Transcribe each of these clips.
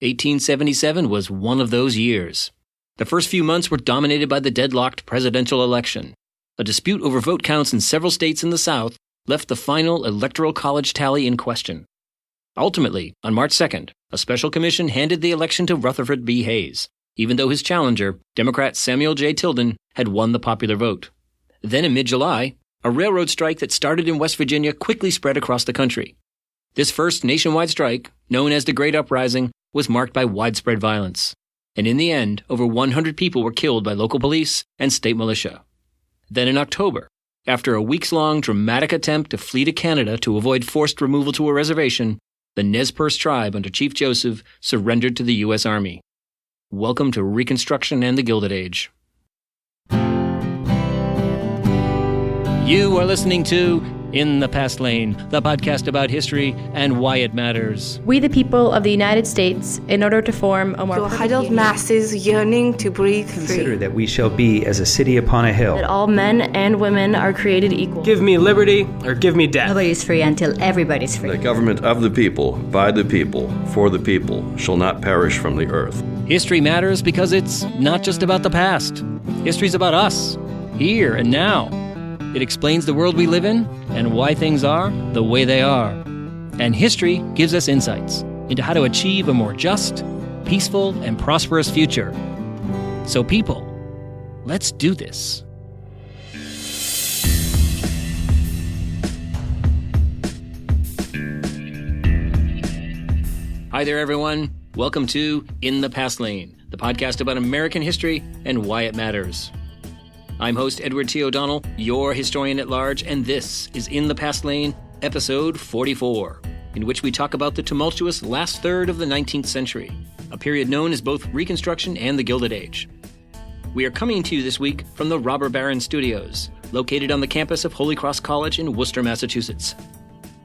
1877 was one of those years. The first few months were dominated by the deadlocked presidential election. A dispute over vote counts in several states in the South left the final Electoral College tally in question. Ultimately, on March 2nd, a special commission handed the election to Rutherford B. Hayes, even though his challenger, Democrat Samuel J. Tilden, had won the popular vote. Then in mid-July, a railroad strike that started in West Virginia quickly spread across the country. This first nationwide strike, known as the Great Uprising, was marked by widespread violence. And in the end, over 100 people were killed by local police and state militia. Then in October, after a weeks-long dramatic attempt to flee to Canada to avoid forced removal to a reservation, the Nez Perce tribe under Chief Joseph surrendered to the U.S. Army. Welcome to Reconstruction and the Gilded Age. You are listening to In the Past Lane, the podcast about history and why it matters. We, the people of the United States, in order to form a more huddled masses yearning to breathe free. Consider that we shall be as a city upon a hill. That all men and women are created equal. Give me liberty or give me death. Nobody's free until everybody's free. The government of the people, by the people, for the people, shall not perish from the earth. History matters because it's not just about the past. History's about us, here and now. It explains the world we live in and why things are the way they are. And history gives us insights into how to achieve a more just, peaceful, and prosperous future. So people, let's do this. Hi there, everyone. Welcome to In the Past Lane, the podcast about American history and why it matters. I'm host Edward T. O'Donnell, your historian at large, and this is In the Past Lane, episode 44, in which we talk about the tumultuous last third of the 19th century, a period known as both Reconstruction and the Gilded Age. We are coming to you this week from the Robber Baron Studios, located on the campus of Holy Cross College in Worcester, Massachusetts.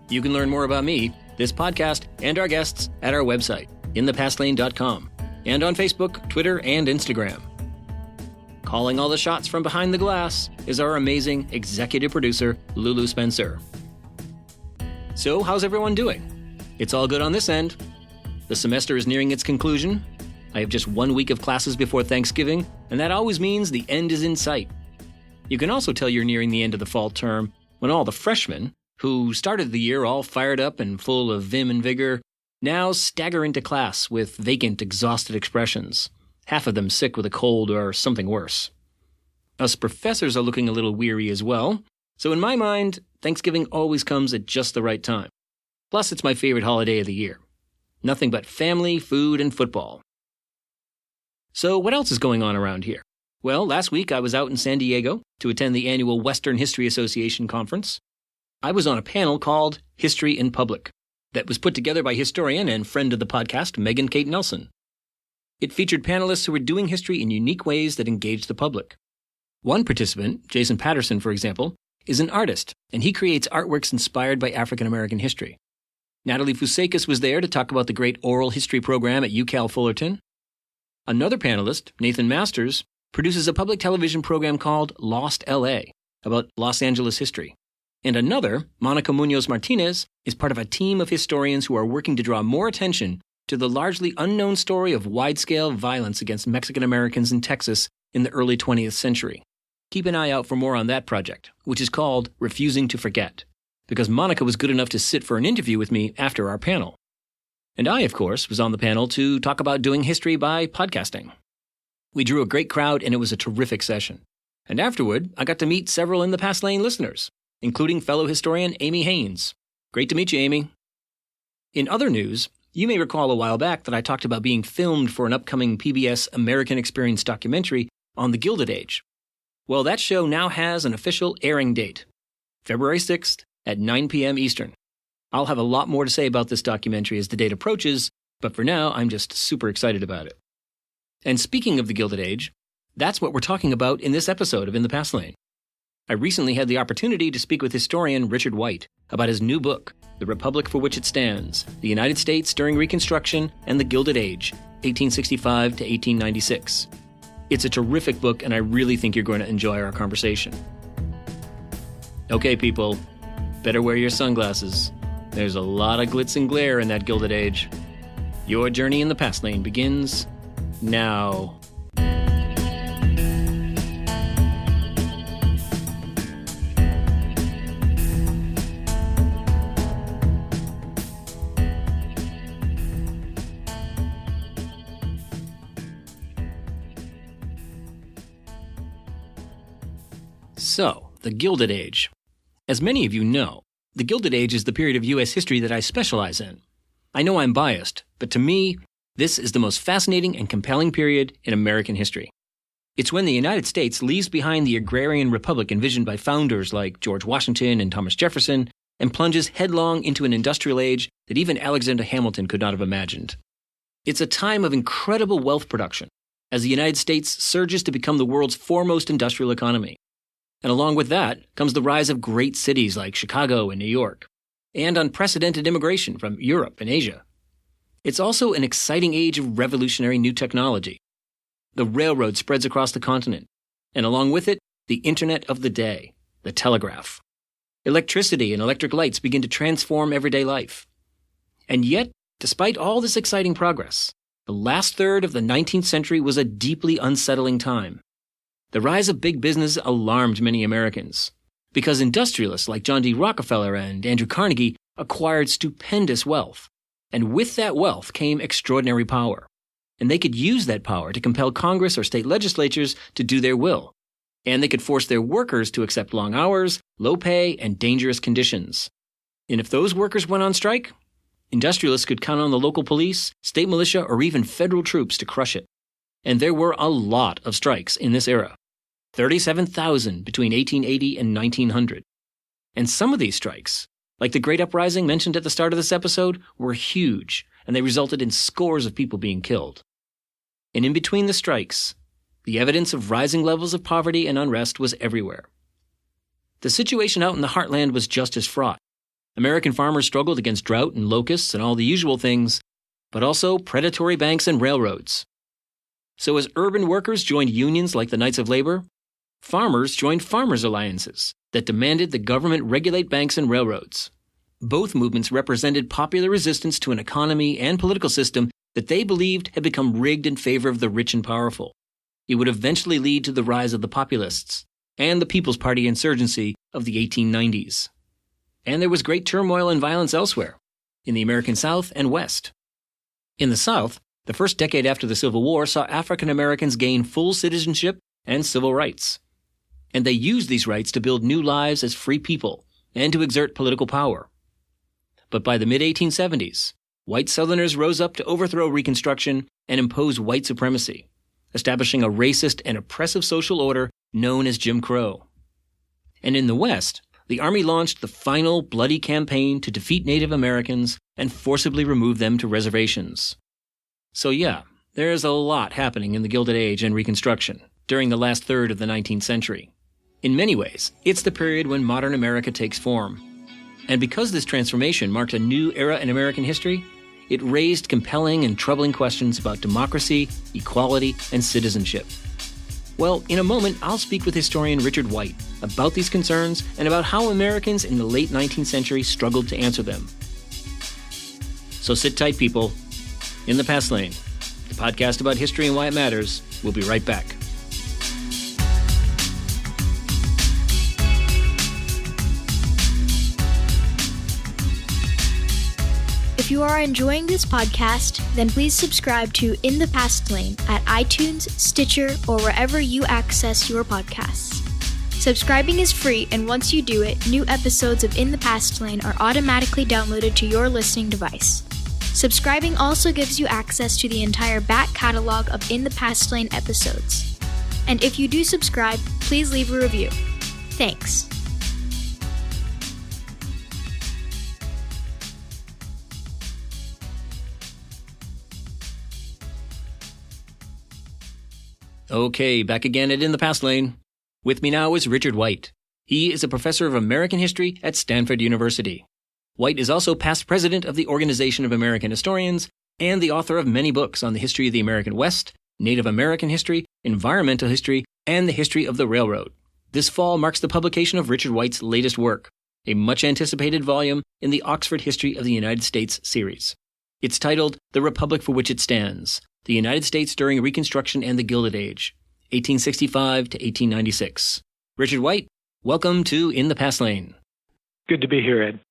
You can learn more about me, this podcast, and our guests at our website, inthepastlane.com, and on Facebook, Twitter, and Instagram. Calling all the shots from behind the glass is our amazing executive producer, Lulu Spencer. So, how's everyone doing? It's all good on this end. The semester is nearing its conclusion. I have just 1 week of classes before Thanksgiving, and that always means the end is in sight. You can also tell you're nearing the end of the fall term when all the freshmen, who started the year all fired up and full of vim and vigor, now stagger into class with vacant, exhausted expressions. Half of them sick with a cold or something worse. Us professors are looking a little weary as well, so in my mind, Thanksgiving always comes at just the right time. Plus, it's my favorite holiday of the year. Nothing but family, food, and football. So what else is going on around here? Well, last week I was out in San Diego to attend the annual Western History Association conference. I was on a panel called History in Public that was put together by historian and friend of the podcast, Megan Kate Nelson. It featured panelists who were doing history in unique ways that engaged the public. One participant, Jason Patterson, for example, is an artist, and he creates artworks inspired by African American history. Natalie Fusakis was there to talk about the great oral history program at UCal Fullerton. Another panelist, Nathan Masters, produces a public television program called Lost L.A., about Los Angeles history. And another, Monica Munoz Martinez, is part of a team of historians who are working to draw more attention to the largely unknown story of wide-scale violence against Mexican Americans in Texas in the early 20th century. Keep an eye out for more on that project, which is called Refusing to Forget, because Monica was good enough to sit for an interview with me after our panel. And I, of course, was on the panel to talk about doing history by podcasting. We drew a great crowd, and it was a terrific session. And afterward, I got to meet several In the Past Lane listeners, including fellow historian Amy Haynes. Great to meet you, Amy. In other news, you may recall a while back that I talked about being filmed for an upcoming PBS American Experience documentary on the Gilded Age. Well, that show now has an official airing date, February 6th at 9 p.m. Eastern. I'll have a lot more to say about this documentary as the date approaches, but for now, I'm just super excited about it. And speaking of the Gilded Age, that's what we're talking about in this episode of In the Past Lane. I recently had the opportunity to speak with historian Richard White about his new book, The Republic for Which It Stands, The United States During Reconstruction and the Gilded Age, 1865 to 1896. It's a terrific book, and I really think you're going to enjoy our conversation. Okay, people, better wear your sunglasses. There's a lot of glitz and glare in that Gilded Age. Your journey in the past lane begins now. So, the Gilded Age. As many of you know, the Gilded Age is the period of U.S. history that I specialize in. I know I'm biased, but to me, this is the most fascinating and compelling period in American history. It's when the United States leaves behind the agrarian republic envisioned by founders like George Washington and Thomas Jefferson and plunges headlong into an industrial age that even Alexander Hamilton could not have imagined. It's a time of incredible wealth production as the United States surges to become the world's foremost industrial economy. And along with that comes the rise of great cities like Chicago and New York, and unprecedented immigration from Europe and Asia. It's also an exciting age of revolutionary new technology. The railroad spreads across the continent, and along with it, the Internet of the day, the telegraph. Electricity and electric lights begin to transform everyday life. And yet, despite all this exciting progress, the last third of the 19th century was a deeply unsettling time. The rise of big business alarmed many Americans, because industrialists like John D. Rockefeller and Andrew Carnegie acquired stupendous wealth. And with that wealth came extraordinary power. And they could use that power to compel Congress or state legislatures to do their will. And they could force their workers to accept long hours, low pay, and dangerous conditions. And if those workers went on strike, industrialists could count on the local police, state militia, or even federal troops to crush it. And there were a lot of strikes in this era. 37,000 between 1880 and 1900. And some of these strikes, like the Great Uprising mentioned at the start of this episode, were huge, and they resulted in scores of people being killed. And in between the strikes, the evidence of rising levels of poverty and unrest was everywhere. The situation out in the heartland was just as fraught. American farmers struggled against drought and locusts and all the usual things, but also predatory banks and railroads. So as urban workers joined unions like the Knights of Labor, farmers joined farmers' alliances that demanded the government regulate banks and railroads. Both movements represented popular resistance to an economy and political system that they believed had become rigged in favor of the rich and powerful. It would eventually lead to the rise of the populists and the People's Party insurgency of the 1890s. And there was great turmoil and violence elsewhere, in the American South and West. In the South, the first decade after the Civil War saw African Americans gain full citizenship and civil rights. And they used these rights to build new lives as free people and to exert political power. But by the mid-1870s, white Southerners rose up to overthrow Reconstruction and impose white supremacy, establishing a racist and oppressive social order known as Jim Crow. And in the West, the Army launched the final bloody campaign to defeat Native Americans and forcibly remove them to reservations. So yeah, there's a lot happening in the Gilded Age and Reconstruction during the last third of the 19th century. In many ways, it's the period when modern America takes form. And because this transformation marked a new era in American history, it raised compelling and troubling questions about democracy, equality, and citizenship. Well, in a moment, I'll speak with historian Richard White about these concerns and about how Americans in the late 19th century struggled to answer them. So sit tight, people. In the Past Lane, the podcast about history and why it matters. We'll be right back. If you are enjoying this podcast, then please subscribe to In the Past Lane at iTunes, Stitcher, or wherever you access your podcasts. Subscribing is free, and once you do it, new episodes of In the Past Lane are automatically downloaded to your listening device. Subscribing also gives you access to the entire back catalog of In the Past Lane episodes. And if you do subscribe, please leave a review. Thanks. Okay, back again at In the Past Lane. With me now is Richard White. He is a professor of American history at Stanford University. White is also past president of the Organization of American Historians and the author of many books on the history of the American West, Native American history, environmental history, and the history of the railroad. This fall marks the publication of Richard White's latest work, a much-anticipated volume in the Oxford History of the United States series. It's titled The Republic for Which It Stands, the United States During Reconstruction and the Gilded Age, 1865 to 1896. Richard White, welcome to In the Past Lane. Good to be here, Ed.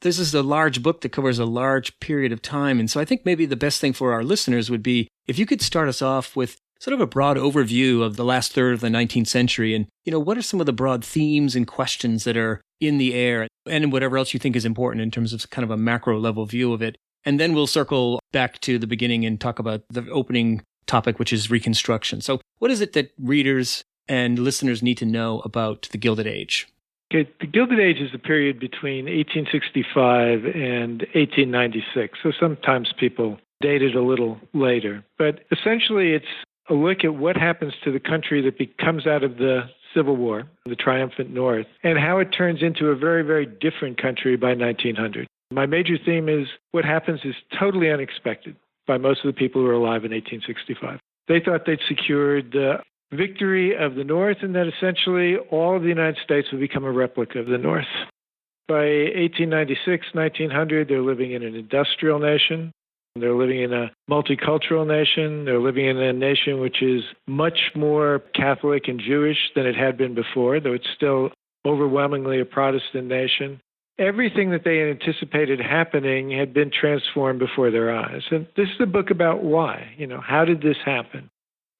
This is a large book that covers a large period of time, and so I think maybe the best thing for our listeners would be if you could start us off with sort of a broad overview of the last third of the 19th century and, what are some of the broad themes and questions that are in the air and whatever else you think is important in terms of kind of a macro level view of it. And then we'll circle back to the beginning and talk about the opening topic, which is Reconstruction. So what is it that readers and listeners need to know about the Gilded Age? Okay, the Gilded Age is the period between 1865 and 1896. So sometimes people date it a little later. But essentially, it's a look at what happens to the country that comes out of the Civil War, the triumphant North, and how it turns into a very, very different country by 1900. My major theme is what happens is totally unexpected by most of the people who were alive in 1865. They thought they'd secured the victory of the North and that essentially all of the United States would become a replica of the North. By 1896, 1900, they're living in an industrial nation. They're living in a multicultural nation. They're living in a nation which is much more Catholic and Jewish than it had been before, though it's still overwhelmingly a Protestant nation. Everything that they had anticipated happening had been transformed before their eyes. And this is a book about why. How did this happen?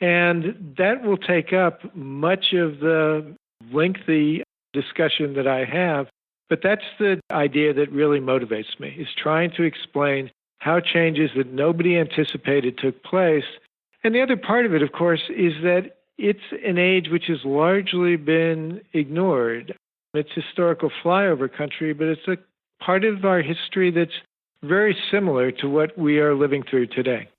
And that will take up much of the lengthy discussion that I have. But that's the idea that really motivates me, is trying to explain how changes that nobody anticipated took place. And the other part of it, of course, is that it's an age which has largely been ignored. It's historical flyover country, but it's a part of our history that's very similar to what we are living through today.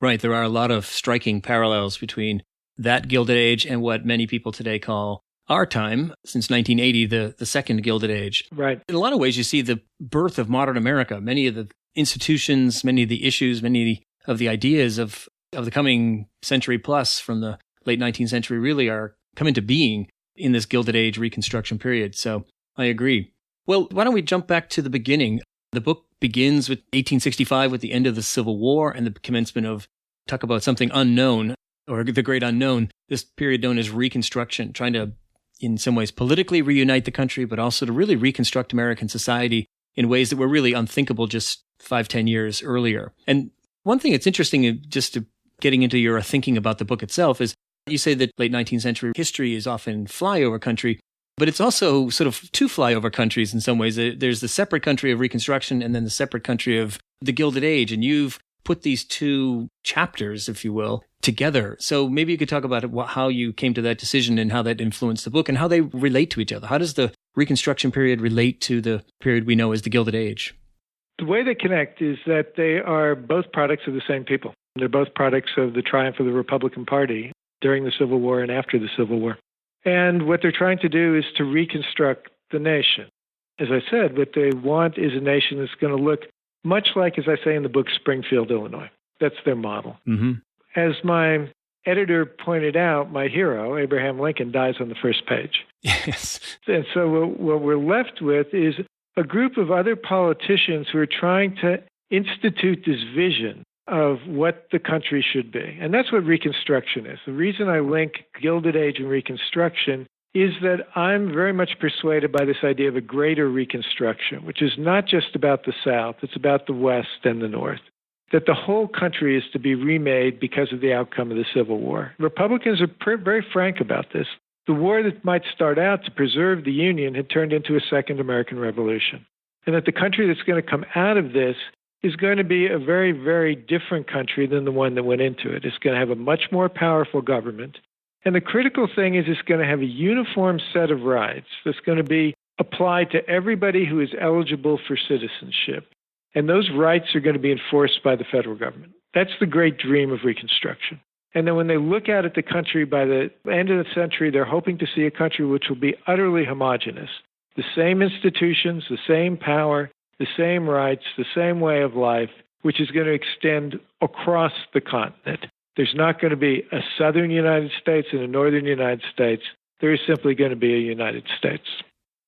Right. There are a lot of striking parallels between that Gilded Age and what many people today call our time, since 1980, the second Gilded Age. Right. In a lot of ways, you see the birth of modern America. Many of the institutions, many of the issues, many of the ideas of the coming century plus from the late 19th century really are come into being in this Gilded Age Reconstruction period. So I agree. Well, why don't we jump back to the beginning? The book begins with 1865 with the end of the Civil War and the commencement of, talk about something unknown, or the great unknown, this period known as Reconstruction, trying to, in some ways, politically reunite the country, but also to really reconstruct American society in ways that were really unthinkable just 5-10 years earlier. And one thing that's interesting, just to getting into your thinking about the book itself, is you say that late 19th century history is often flyover country, but it's also sort of two flyover countries in some ways. There's the separate country of Reconstruction and then the separate country of the Gilded Age. And you've put these two chapters, if you will, together. So maybe you could talk about how you came to that decision and how that influenced the book and how they relate to each other. How does the Reconstruction period relate to the period we know as the Gilded Age? The way they connect is that they are both products of the same people. They're both products of the triumph of the Republican Party during the Civil War and after the Civil War. And what they're trying to do is to reconstruct the nation. As I said, what they want is a nation that's going to look much like, as I say in the book, Springfield, Illinois. That's their model. Mm-hmm. As my editor pointed out, my hero, Abraham Lincoln, dies on the first page. Yes. And so what we're left with is a group of other politicians who are trying to institute this vision of what the country should be. And that's what Reconstruction is. The reason I link Gilded Age and Reconstruction is that I'm very much persuaded by this idea of a greater Reconstruction, which is not just about the South, it's about the West and the North. That the whole country is to be remade because of the outcome of the Civil War. Republicans are very frank about this. The war that might start out to preserve the Union had turned into a second American Revolution. And that the country that's going to come out of this is going to be a very, very different country than the one that went into it. It's going to have a much more powerful government. And the critical thing is it's going to have a uniform set of rights that's going to be applied to everybody who is eligible for citizenship. And those rights are going to be enforced by the federal government. That's the great dream of Reconstruction. And then when they look out at the country by the end of the century, they're hoping to see a country which will be utterly homogenous. The same institutions, the same power, the same rights, the same way of life, which is going to extend across the continent. There's not going to be a southern United States and a northern United States. There is simply going to be a United States.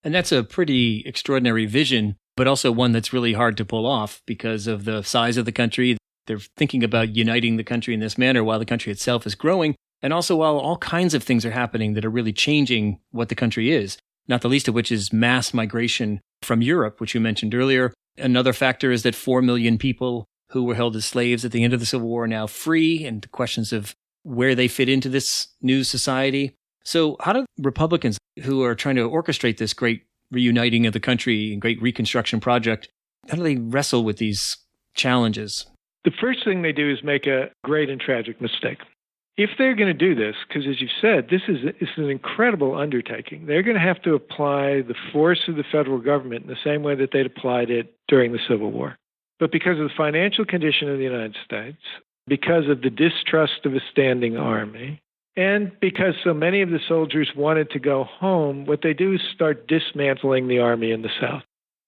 And that's a pretty extraordinary vision. but also one that's really hard to pull off because of the size of the country. They're thinking about uniting the country in this manner while the country itself is growing, and also while all kinds of things are happening that are really changing what the country is, not the least of which is mass migration from Europe, which you mentioned earlier. Another factor is that 4 million people who were held as slaves at the end of the Civil War are now free, and the questions of where they fit into this new society. So how do Republicans who are trying to orchestrate this great reuniting of the country and great Reconstruction project, how do they wrestle with these challenges? The first thing they do is make a great and tragic mistake. If they're going to do this, because as you've said, this is an incredible undertaking, they're going to have to apply the force of the federal government in the same way that they'd applied it during the Civil War. But because of the financial condition of the United States, because of the distrust of a standing army, and because so many of the soldiers wanted to go home, what they do is start dismantling the army in the South.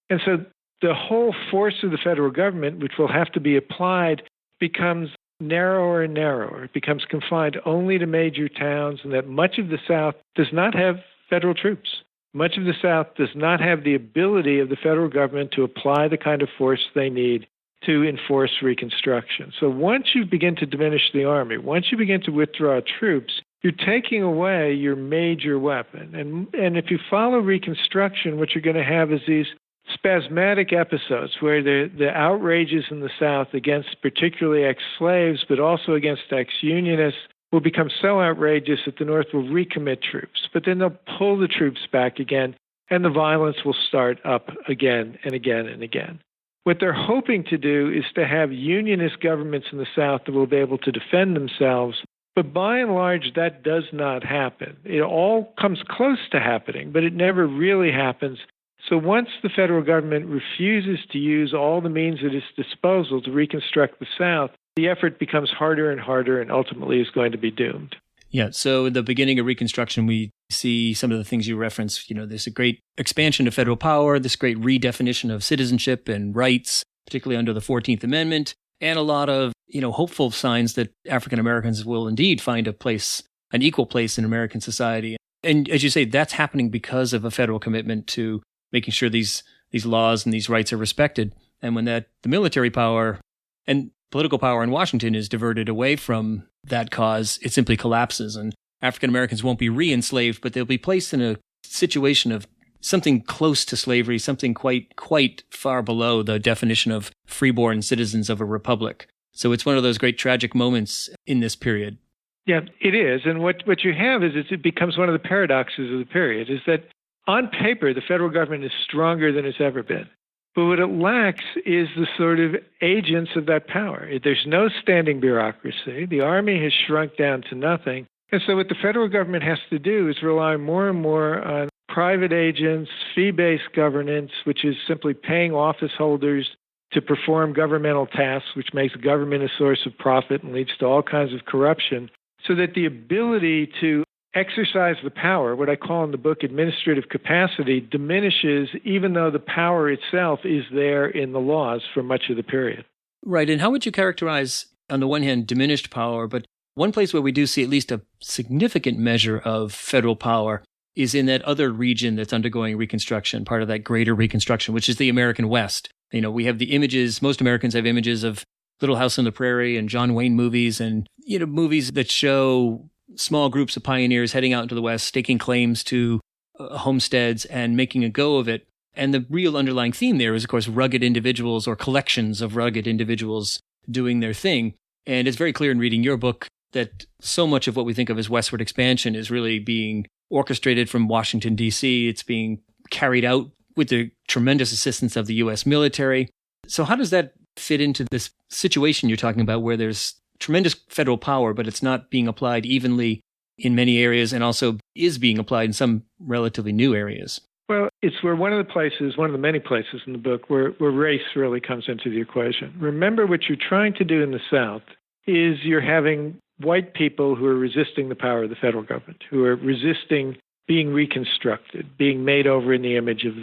And so the whole force of the federal government, which will have to be applied, becomes narrower and narrower. It becomes confined only to major towns, and that much of the South does not have federal troops. Much of the South does not have the ability of the federal government to apply the kind of force they need to enforce Reconstruction. So once you begin to diminish the army, once you begin to withdraw troops, you're taking away your major weapon. And if you follow Reconstruction, what you're going to have is these spasmodic episodes where the outrages in the South against particularly ex-slaves, but also against ex-unionists, will become so outrageous that the North will recommit troops. But then they'll pull the troops back again, and the violence will start up again and again and again. What they're hoping to do is to have unionist governments in the South that will be able to defend themselves. But by and large, that does not happen. It all comes close to happening, but it never really happens. So once the federal government refuses to use all the means at its disposal to reconstruct the South, the effort becomes harder and harder and ultimately is going to be doomed. Yeah, so in the beginning of Reconstruction, we see some of the things you referenced. There's a great expansion of federal power, this great redefinition of citizenship and rights, particularly under the 14th Amendment, and a lot of, hopeful signs that African Americans will indeed find an equal place in American society. And as you say, that's happening because of a federal commitment to making sure these laws and these rights are respected. And when the military power and political power in Washington is diverted away from that cause, it simply collapses. And African Americans won't be re-enslaved, but they'll be placed in a situation of something close to slavery, something quite far below the definition of freeborn citizens of a republic. So it's one of those great tragic moments in this period. Yeah, it is. And what you have is it becomes one of the paradoxes of the period, is that on paper, the federal government is stronger than it's ever been. But what it lacks is the sort of agents of that power. There's no standing bureaucracy. The army has shrunk down to nothing. And so what the federal government has to do is rely more and more on private agents, fee-based governance, which is simply paying office holders to perform governmental tasks, which makes government a source of profit and leads to all kinds of corruption, so that the ability to exercise the power, what I call in the book administrative capacity, diminishes even though the power itself is there in the laws for much of the period. Right. And how would you characterize, on the one hand, diminished power, but one place where we do see at least a significant measure of federal power is in that other region that's undergoing Reconstruction, part of that greater Reconstruction, which is the American West. We have the images, most Americans have images of Little House on the Prairie and John Wayne movies and, movies that show small groups of pioneers heading out into the West, staking claims to homesteads and making a go of it. And the real underlying theme there is, of course, rugged individuals or collections of rugged individuals doing their thing. And it's very clear in reading your book that so much of what we think of as westward expansion is really being orchestrated from Washington, D.C. It's being carried out with the tremendous assistance of the U.S. military. So how does that fit into this situation you're talking about, where there's tremendous federal power, but it's not being applied evenly in many areas and also is being applied in some relatively new areas? Well, it's one of the many places in the book where race really comes into the equation. Remember, what you're trying to do in the South is you're having white people who are resisting the power of the federal government, who are resisting being reconstructed, being made over in the image of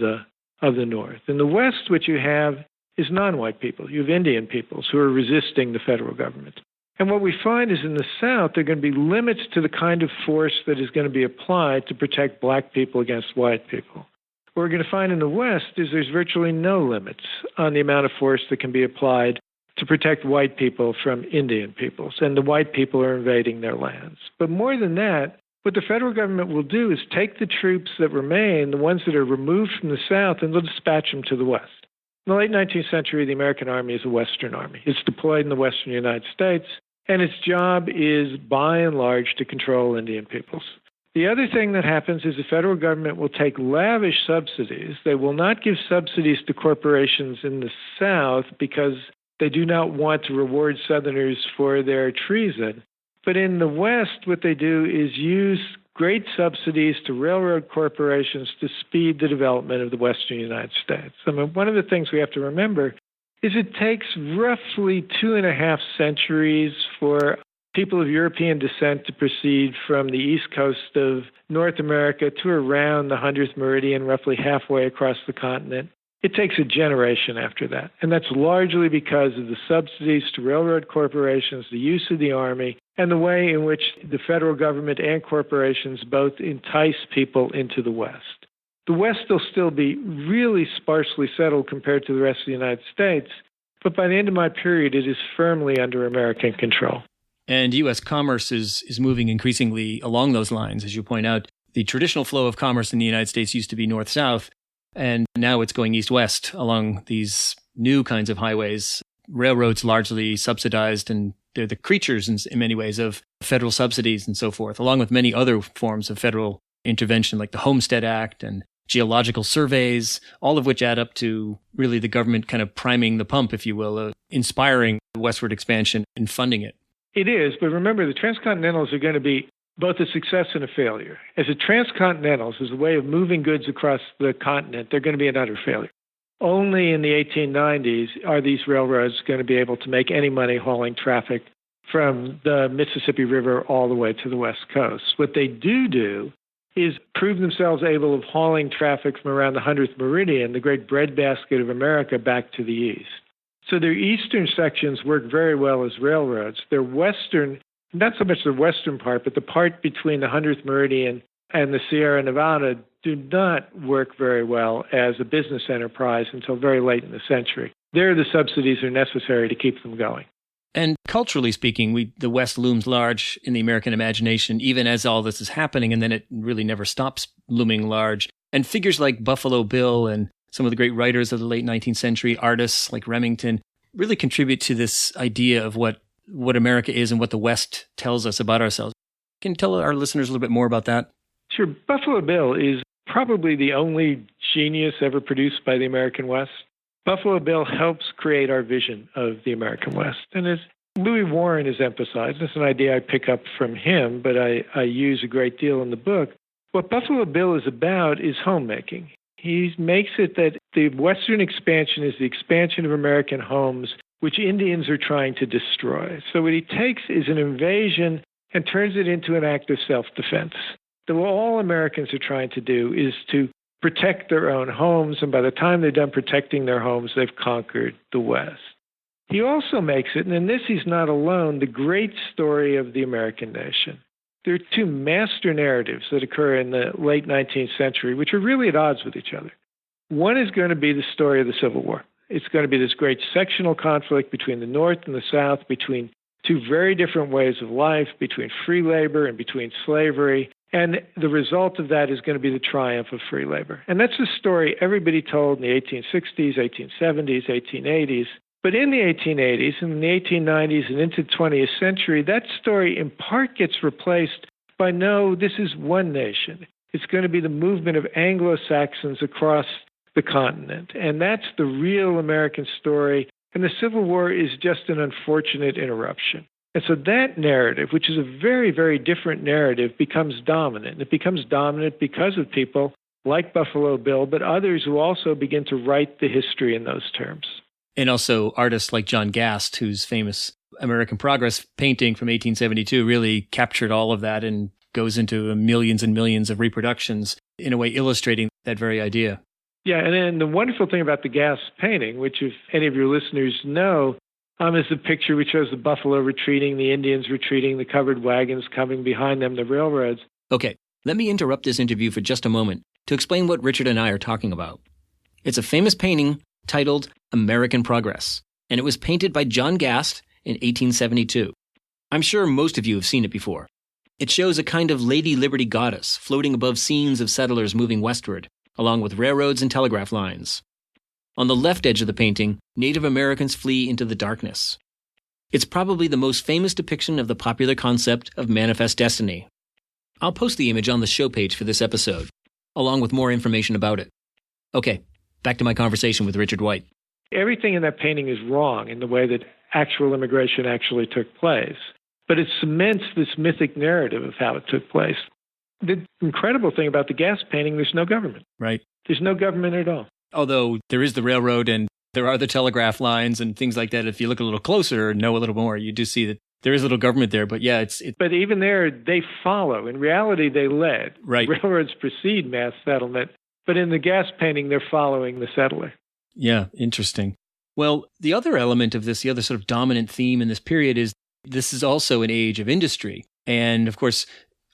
the North. In the West, what you have is non-white people. You have Indian peoples who are resisting the federal government. And what we find is in the South, there are going to be limits to the kind of force that is going to be applied to protect black people against white people. What we're going to find in the West is there's virtually no limits on the amount of force that can be applied to protect white people from Indian peoples, and the white people are invading their lands. But more than that, what the federal government will do is take the troops that remain, the ones that are removed from the South, and they'll dispatch them to the West. In the late 19th century, the American Army is a Western army. It's deployed in the Western United States, and its job is, by and large, to control Indian peoples. The other thing that happens is the federal government will take lavish subsidies. They will not give subsidies to corporations in the South because they do not want to reward Southerners for their treason. But in the West, what they do is use great subsidies to railroad corporations to speed the development of the Western United States. I mean, one of the things we have to remember is it takes roughly 2.5 centuries for people of European descent to proceed from the east coast of North America to around the 100th meridian, roughly halfway across the continent. It takes a generation after that, and that's largely because of the subsidies to railroad corporations, the use of the Army, and the way in which the federal government and corporations both entice people into the West. The West will still be really sparsely settled compared to the rest of the United States, but by the end of my period, it is firmly under American control. And U.S. commerce is moving increasingly along those lines. As you point out, the traditional flow of commerce in the United States used to be north-south, and now it's going east-west along these new kinds of highways. Railroads largely subsidized, and they're the creatures in many ways of federal subsidies and so forth, along with many other forms of federal intervention like the Homestead Act and geological surveys, all of which add up to really the government kind of priming the pump, if you will, inspiring westward expansion and funding it. It is, but remember, the transcontinentals are going to be both a success and a failure. As a transcontinentals, as a way of moving goods across the continent, they're going to be an utter failure. Only in the 1890s are these railroads going to be able to make any money hauling traffic from the Mississippi River all the way to the West Coast. What they do is prove themselves able of hauling traffic from around the 100th meridian, the great breadbasket of America, back to the east. So their eastern sections work very well as railroads. Their western, not so much the western part, but the part between the 100th meridian and the Sierra Nevada do not work very well as a business enterprise until very late in the century. There, the subsidies are necessary to keep them going. And culturally speaking, the West looms large in the American imagination, even as all this is happening, and then it really never stops looming large. And figures like Buffalo Bill and some of the great writers of the late 19th century, artists like Remington, really contribute to this idea of what America is and what the West tells us about ourselves. Can you tell our listeners a little bit more about that? Sure. Buffalo Bill is probably the only genius ever produced by the American West. Buffalo Bill helps create our vision of the American West. And as Louis Warren has emphasized, it's an idea I pick up from him, but I use a great deal in the book. What Buffalo Bill is about is homemaking. He makes it that the Western expansion is the expansion of American homes, which Indians are trying to destroy. So what he takes is an invasion and turns it into an act of self-defense. So what all Americans are trying to do is to protect their own homes, and by the time they're done protecting their homes, they've conquered the West. He also makes it, and in this he's not alone, the great story of the American nation. There are two master narratives that occur in the late 19th century, which are really at odds with each other. One is going to be the story of the Civil War. It's going to be this great sectional conflict between the North and the South, between two very different ways of life, between free labor and between slavery. And the result of that is going to be the triumph of free labor. And that's the story everybody told in the 1860s, 1870s, 1880s. But in the 1880s and the 1890s and into the 20th century, that story in part gets replaced by, no, this is one nation. It's going to be the movement of Anglo-Saxons across the continent. And that's the real American story. And the Civil War is just an unfortunate interruption. And so that narrative, which is a very, very different narrative, becomes dominant. And it becomes dominant because of people like Buffalo Bill, but others who also begin to write the history in those terms. And also artists like John Gast, whose famous American Progress painting from 1872 really captured all of that and goes into millions and millions of reproductions, in a way illustrating that very idea. Yeah, and then the wonderful thing about the Gast painting, which if any of your listeners know, is the picture which shows the buffalo retreating, the Indians retreating, the covered wagons coming behind them, the railroads. Okay, let me interrupt this interview for just a moment to explain what Richard and I are talking about. It's a famous painting titled American Progress, and it was painted by John Gast in 1872. I'm sure most of you have seen it before. It shows a kind of Lady Liberty goddess floating above scenes of settlers moving westward, along with railroads and telegraph lines. On the left edge of the painting, Native Americans flee into the darkness. It's probably the most famous depiction of the popular concept of manifest destiny. I'll post the image on the show page for this episode, along with more information about it. Okay, back to my conversation with Richard White. Everything in that painting is wrong in the way that actual immigration actually took place. But it cements this mythic narrative of how it took place. The incredible thing about the Gast painting, there's no government. Right. There's no government at all. Although there is the railroad and there are the telegraph lines and things like that. If you look a little closer and know a little more, you do see that there is a little government there. But yeah, it's... But even there, they follow. In reality, they led. Right. Railroads precede mass settlement. But in the Gast painting, they're following the settler. Yeah, interesting. Well, the other element of this, the other sort of dominant theme in this period is this is also an age of industry. And of course,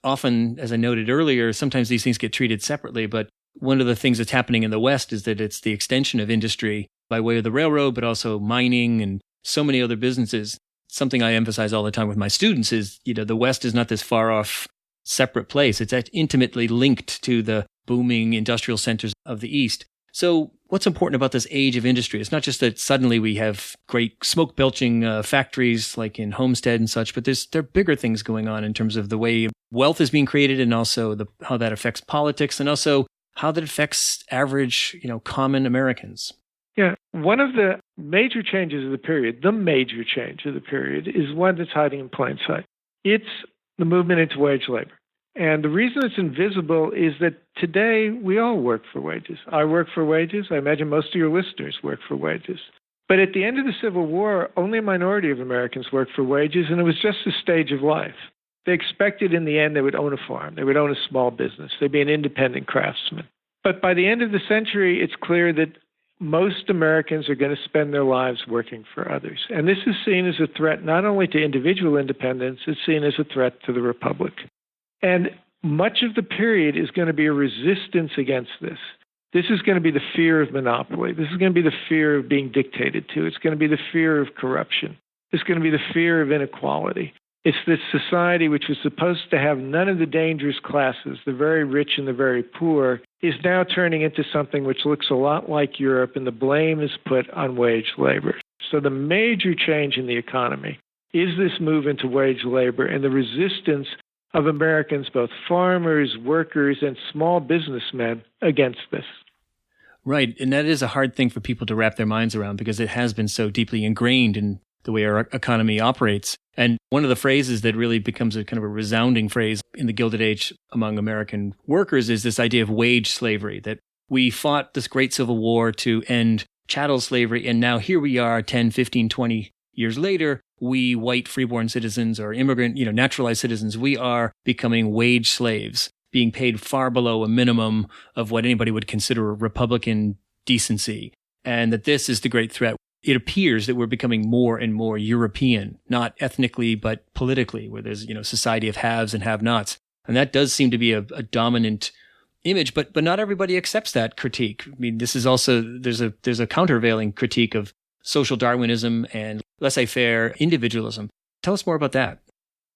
often, as I noted earlier, sometimes these things get treated separately. But one of the things that's happening in the West is that it's the extension of industry by way of the railroad, but also mining and so many other businesses. Something I emphasize all the time with my students is, the West is not this far off separate place. It's intimately linked to the booming industrial centers of the East. So what's important about this age of industry? It's not just that suddenly we have great smoke belching factories like in Homestead and such, but there are bigger things going on in terms of the way wealth is being created and also how that affects politics and also how that affects average, common Americans. Yeah. One of the major changes of the period, is one that's hiding in plain sight. It's the movement into wage labor. And the reason it's invisible is that today we all work for wages. I work for wages. I imagine most of your listeners work for wages. But at the end of the Civil War, only a minority of Americans worked for wages, and it was just a stage of life. They expected in the end they would own a farm. They would own a small business. They'd be an independent craftsman. But by the end of the century, it's clear that most Americans are going to spend their lives working for others. And this is seen as a threat not only to individual independence, it's seen as a threat to the Republic. And much of the period is going to be a resistance against this. This is going to be the fear of monopoly. This is going to be the fear of being dictated to. It's going to be the fear of corruption. It's going to be the fear of inequality. It's this society which was supposed to have none of the dangerous classes, the very rich and the very poor, is now turning into something which looks a lot like Europe, and the blame is put on wage labor. So the major change in the economy is this move into wage labor and the resistance of Americans, both farmers, workers, and small businessmen, against this. Right. And that is a hard thing for people to wrap their minds around because it has been so deeply ingrained in the way our economy operates. And one of the phrases that really becomes a kind of a resounding phrase in the Gilded Age among American workers is this idea of wage slavery, that we fought this great Civil War to end chattel slavery. And now here we are 10, 15, 20 years later, we white freeborn citizens or immigrant, naturalized citizens, we are becoming wage slaves, being paid far below a minimum of what anybody would consider Republican decency. And that this is the great threat. It appears that we're becoming more and more European, not ethnically, but politically, where there's, society of haves and have-nots. And that does seem to be a dominant image, but not everybody accepts that critique. I mean, this is also, there's a countervailing critique of social Darwinism and laissez-faire individualism. Tell us more about that.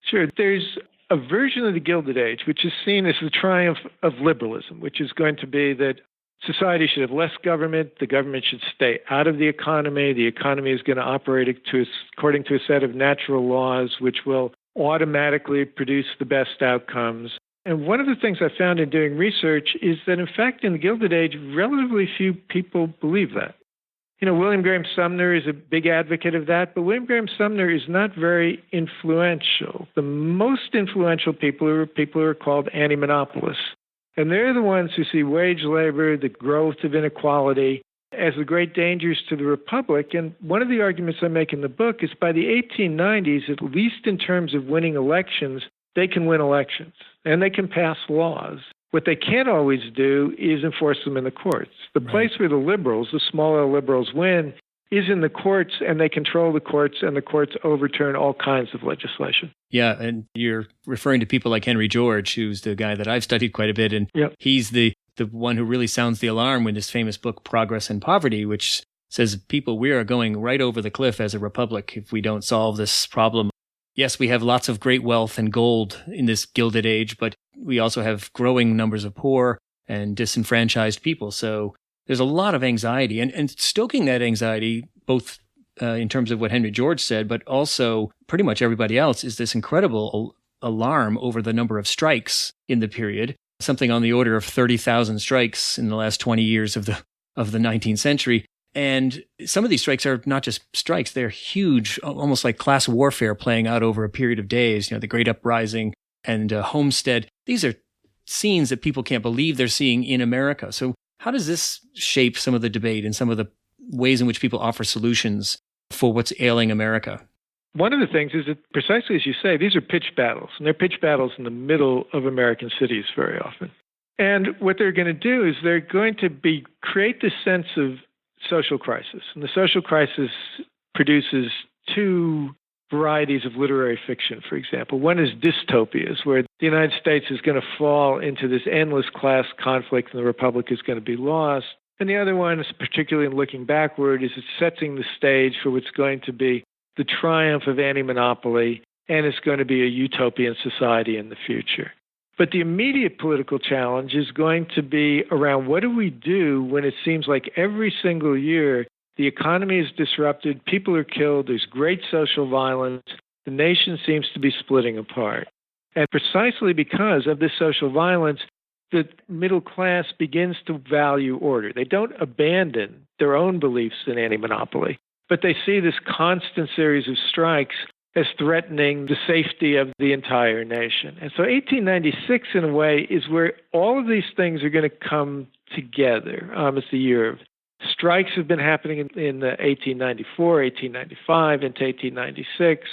Sure. There's a version of the Gilded Age which is seen as the triumph of liberalism, which is going to be that society should have less government, the government should stay out of the economy is going to operate according to a set of natural laws which will automatically produce the best outcomes. And one of the things I found in doing research is that, in fact, in the Gilded Age, relatively few people believe that. William Graham Sumner is a big advocate of that, but William Graham Sumner is not very influential. The most influential people are called anti-monopolists. And they're the ones who see wage labor, the growth of inequality, as the great dangers to the Republic. And one of the arguments I make in the book is by the 1890s, at least in terms of winning elections, they can win elections and they can pass laws. What they can't always do is enforce them in the courts. The place where the liberals, the smaller liberals, win is in the courts, and they control the courts, and the courts overturn all kinds of legislation. Yeah, and you're referring to people like Henry George, who's the guy that I've studied quite a bit, and he's the the one who really sounds the alarm with his famous book, Progress and Poverty, which says, people, we are going right over the cliff as a republic if we don't solve this problem. Yes, we have lots of great wealth and gold in this Gilded Age, but we also have growing numbers of poor and disenfranchised people. So there's a lot of anxiety, and stoking that anxiety, both in terms of what Henry George said, but also pretty much everybody else, is this incredible alarm over the number of strikes in the period, something on the order of 30,000 strikes in the last 20 years of the 19th century. And some of these strikes are not just strikes, they're huge, almost like class warfare playing out over a period of days. The Great Uprising and Homestead. These are scenes that people can't believe they're seeing in America. So how does this shape some of the debate and some of the ways in which people offer solutions for what's ailing America? One of the things is that, precisely as you say, these are pitched battles, and they're pitched battles in the middle of American cities very often. And what they're going to do is they're going to create this sense of social crisis. And the social crisis produces two varieties of literary fiction, for example. One is dystopias, where the United States is going to fall into this endless class conflict and the Republic is going to be lost. And the other one, is particularly in looking backward, is it's setting the stage for what's going to be the triumph of anti-monopoly, and it's going to be a utopian society in the future. But the immediate political challenge is going to be around what do we do when it seems like every single year the economy is disrupted, people are killed, there's great social violence, the nation seems to be splitting apart. And precisely because of this social violence, the middle class begins to value order. They don't abandon their own beliefs in anti-monopoly, but they see this constant series of strikes as threatening the safety of the entire nation. And so 1896, in a way, is where all of these things are going to come together. It's the year of strikes have been happening in 1894, 1895, into 1896.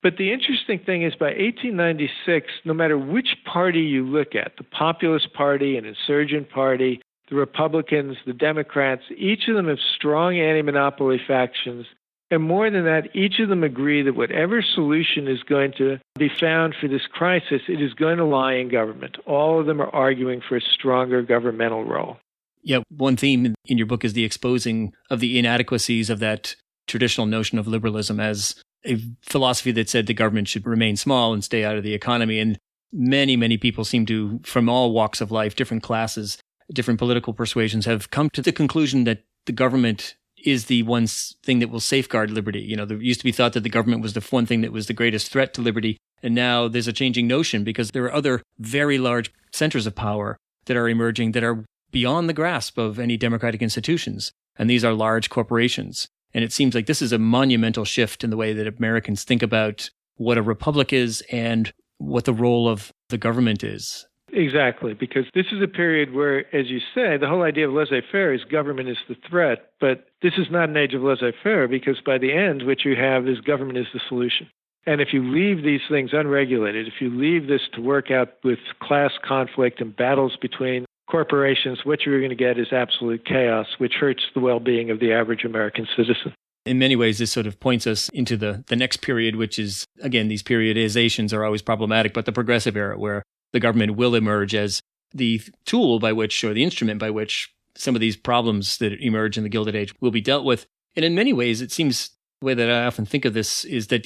But the interesting thing is by 1896, no matter which party you look at, the Populist Party, an insurgent party, the Republicans, the Democrats, each of them have strong anti-monopoly factions. And more than that, each of them agree that whatever solution is going to be found for this crisis, it is going to lie in government. All of them are arguing for a stronger governmental role. Yeah, one theme in your book is the exposing of the inadequacies of that traditional notion of liberalism as a philosophy that said the government should remain small and stay out of the economy. And many, many people seem to, from all walks of life, different classes, different political persuasions, have come to the conclusion that the government is the one thing that will safeguard liberty. There used to be thought that the government was the one thing that was the greatest threat to liberty. And now there's a changing notion because there are other very large centers of power that are emerging that are beyond the grasp of any democratic institutions. And these are large corporations. And it seems like this is a monumental shift in the way that Americans think about what a republic is and what the role of the government is. Exactly, because this is a period where, as you say, the whole idea of laissez-faire is government is the threat, but this is not an age of laissez-faire because by the end, what you have is government is the solution. And if you leave these things unregulated, if you leave this to work out with class conflict and battles between corporations, what you're going to get is absolute chaos, which hurts the well-being of the average American citizen. In many ways, this sort of points us into the next period, which is, again, these periodizations are always problematic, but the progressive era where the government will emerge as the tool by which, or the instrument by which, some of these problems that emerge in the Gilded Age will be dealt with. And in many ways, it seems the way that I often think of this is that,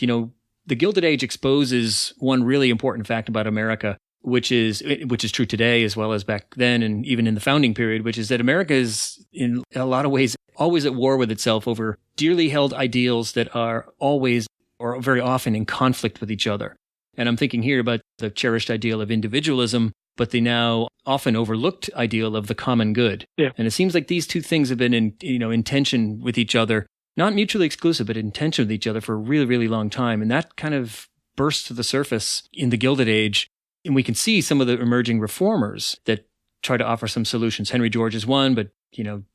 the Gilded Age exposes one really important fact about America, which is true today as well as back then and even in the founding period, which is that America is in a lot of ways always at war with itself over dearly held ideals that are always or very often in conflict with each other. And I'm thinking here about the cherished ideal of individualism, but the now often overlooked ideal of the common good. Yeah. And it seems like these two things have been in tension with each other, not mutually exclusive, but in tension with each other for a really, really long time. And that kind of burst to the surface in the Gilded Age. And we can see some of the emerging reformers that try to offer some solutions. Henry George is one, but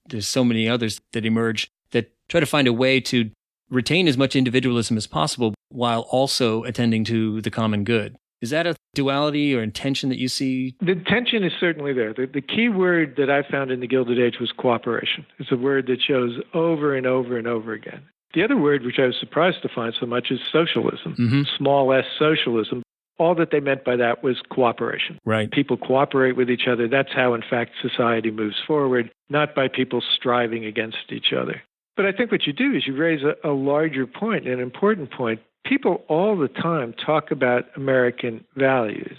there's so many others that emerge that try to find a way to retain as much individualism as possible while also attending to the common good. Is that a duality or intention that you see? The tension is certainly there. The key word that I found in the Gilded Age was cooperation. It's a word that shows over and over and over again. The other word, which I was surprised to find so much, is socialism, small s socialism. all that they meant by that was cooperation. Right. People cooperate with each other. That's how, in fact, society moves forward, not by people striving against each other. But I think what you do is you raise a larger point, an important point. People all the time talk about American values.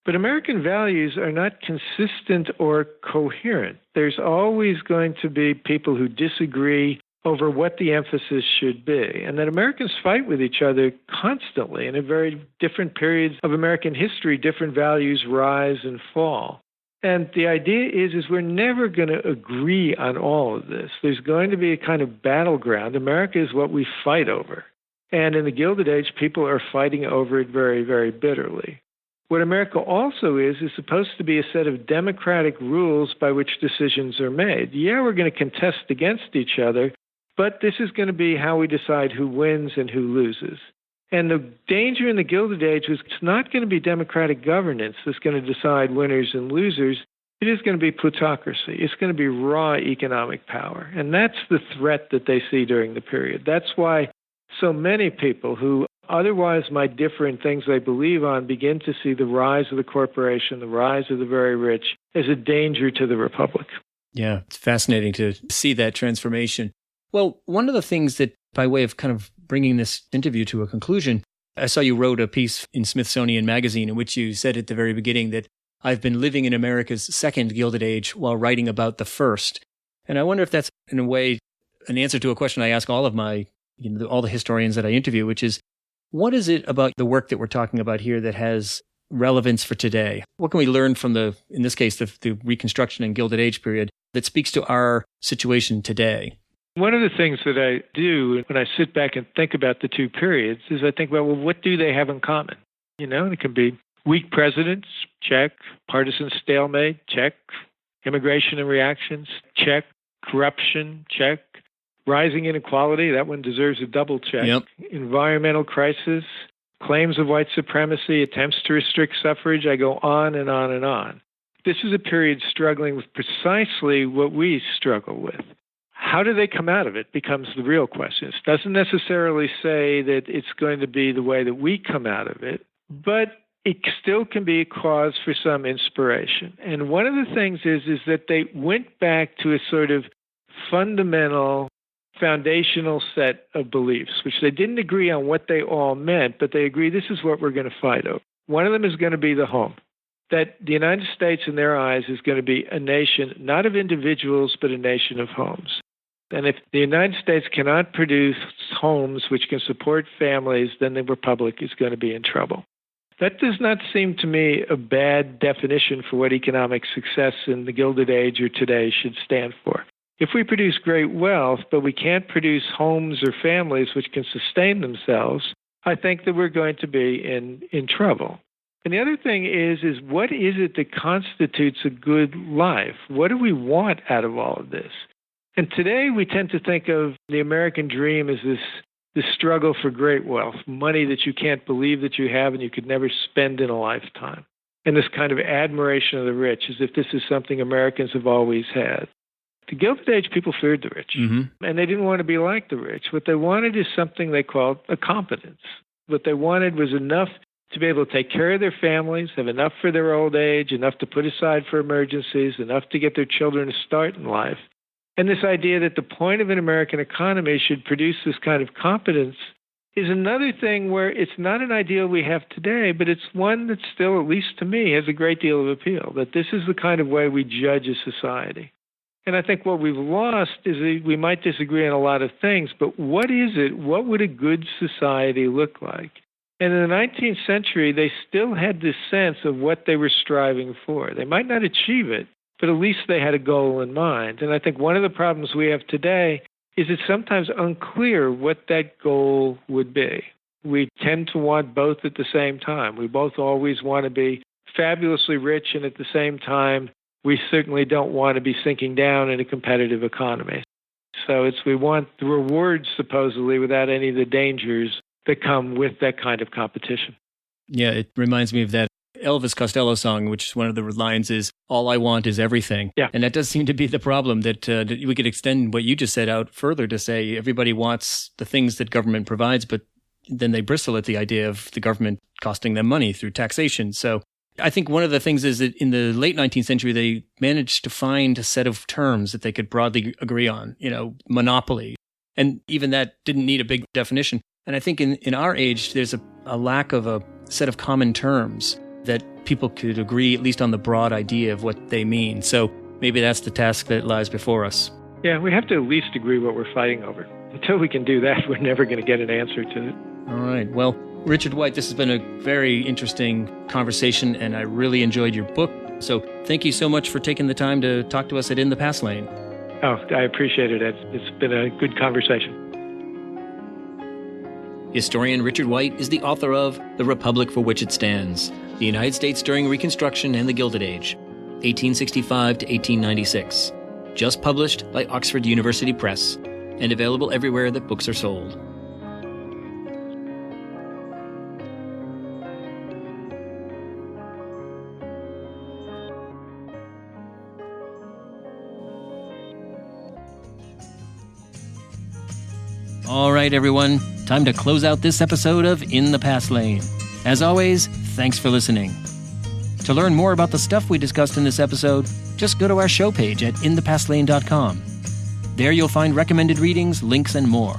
But American values are not consistent or coherent. There's always going to be people who disagree over what the emphasis should be. And that Americans fight with each other constantly. And in very different periods of American history, different values rise and fall. And the idea is we're never going to agree on all of this. There's going to be a kind of battleground. America is what we fight over. And in the Gilded Age, people are fighting over it very, very bitterly. What America also is supposed to be a set of democratic rules by which decisions are made. Yeah, we're going to contest against each other, but this is going to be how we decide who wins and who loses. And the danger in the Gilded Age was it's not going to be democratic governance that's going to decide winners and losers. It is going to be plutocracy. It's going to be raw economic power. And that's the threat that they see during the period. That's why so many people who otherwise might differ in things they believe on begin to see the rise of the corporation, the rise of the very rich as a danger to the republic. Yeah, it's fascinating to see that transformation. Well, one of the things that, by way of kind of bringing this interview to a conclusion, I saw you wrote a piece in Smithsonian Magazine in which you said at the very beginning that I've been living in America's second Gilded Age while writing about the first. And I wonder if that's, in a way, an answer to a question I ask all of my, all the historians that I interview, which is, what is it about the work that we're talking about here that has relevance for today? What can we learn from in this case, the Reconstruction and Gilded Age period that speaks to our situation today? One of the things that I do when I sit back and think about the two periods is I think about, well, what do they have in common? It can be weak presidents, check. Partisan stalemate, check. Immigration and reactions, check. Corruption, check. Rising inequality, that one deserves a double check. Yep. Environmental crisis, claims of white supremacy, attempts to restrict suffrage. I go on and on and on. This is a period struggling with precisely what we struggle with. How do they come out of it becomes the real question. It doesn't necessarily say that it's going to be the way that we come out of it, but it still can be a cause for some inspiration. And one of the things is that they went back to a sort of fundamental, foundational set of beliefs, which they didn't agree on what they all meant, but they agree this is what we're going to fight over. One of them is going to be the home. That the United States, in their eyes, is going to be a nation, not of individuals, but a nation of homes. And if the United States cannot produce homes which can support families, then the republic is going to be in trouble. That does not seem to me a bad definition for what economic success in the Gilded Age or today should stand for. If we produce great wealth, but we can't produce homes or families which can sustain themselves, I think that we're going to be in trouble. And the other thing is what is it that constitutes a good life? What do we want out of all of this? And today we tend to think of the American dream as this struggle for great wealth, money that you can't believe that you have and you could never spend in a lifetime, and this kind of admiration of the rich as if this is something Americans have always had. The Gilded Age, people feared the rich, and they didn't want to be like the rich. What they wanted is something they called a competence. What they wanted was enough to be able to take care of their families, have enough for their old age, enough to put aside for emergencies, enough to get their children to start in life. And this idea that the point of an American economy should produce this kind of competence is another thing where it's not an ideal we have today, but it's one that still, at least to me, has a great deal of appeal, that this is the kind of way we judge a society. And I think what we've lost is that we might disagree on a lot of things, but what is it? What would a good society look like? And in the 19th century, they still had this sense of what they were striving for. They might not achieve it, but at least they had a goal in mind. And I think one of the problems we have today is it's sometimes unclear what that goal would be. We tend to want both at the same time. We both always want to be fabulously rich, and at the same time, we certainly don't want to be sinking down in a competitive economy. So we want the rewards, supposedly, without any of the dangers that come with that kind of competition. Yeah, it reminds me of that Elvis Costello song, which one of the lines is, all I want is everything. Yeah. And that does seem to be the problem, that we could extend what you just said out further to say everybody wants the things that government provides, but then they bristle at the idea of the government costing them money through taxation. So I think one of the things is that in the late 19th century, they managed to find a set of terms that they could broadly agree on, monopoly. And even that didn't need a big definition. And I think in our age, there's a lack of a set of common terms that people could agree at least on the broad idea of what they mean. So maybe that's the task that lies before us. Yeah, we have to at least agree what we're fighting over. Until we can do that, we're never going to get an answer to it. All right. Well, Richard White, this has been a very interesting conversation, and I really enjoyed your book. So thank you so much for taking the time to talk to us at In the Past Lane. Oh, I appreciate it, Ed. It's been a good conversation. Historian Richard White is the author of The Republic for Which It Stands, The United States During Reconstruction and the Gilded Age, 1865 to 1896, just published by Oxford University Press, and available everywhere that books are sold. All right, everyone, time to close out this episode of In the Past Lane. As always, thanks for listening. To learn more about the stuff we discussed in this episode, just go to our show page at inthepastlane.com. There you'll find recommended readings, links, and more.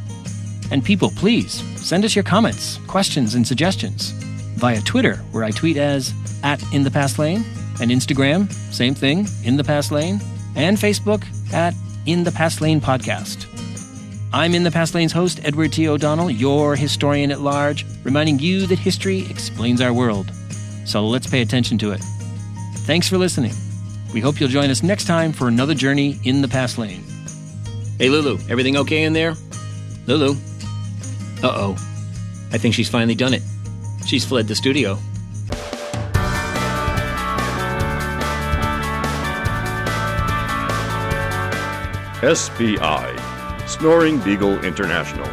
And people, please, send us your comments, questions, and suggestions via Twitter, where I tweet as @InThePastLane, and Instagram, same thing, In the Past Lane, and Facebook at In the Past Lane Podcast. I'm In the Past Lane's host, Edward T. O'Donnell, your historian at large, reminding you that history explains our world. So let's pay attention to it. Thanks for listening. We hope you'll join us next time for another journey in the Past Lane. Hey, Lulu, everything okay in there? Lulu? Uh-oh. I think she's finally done it. She's fled the studio. SBI, Snoring Beagle International.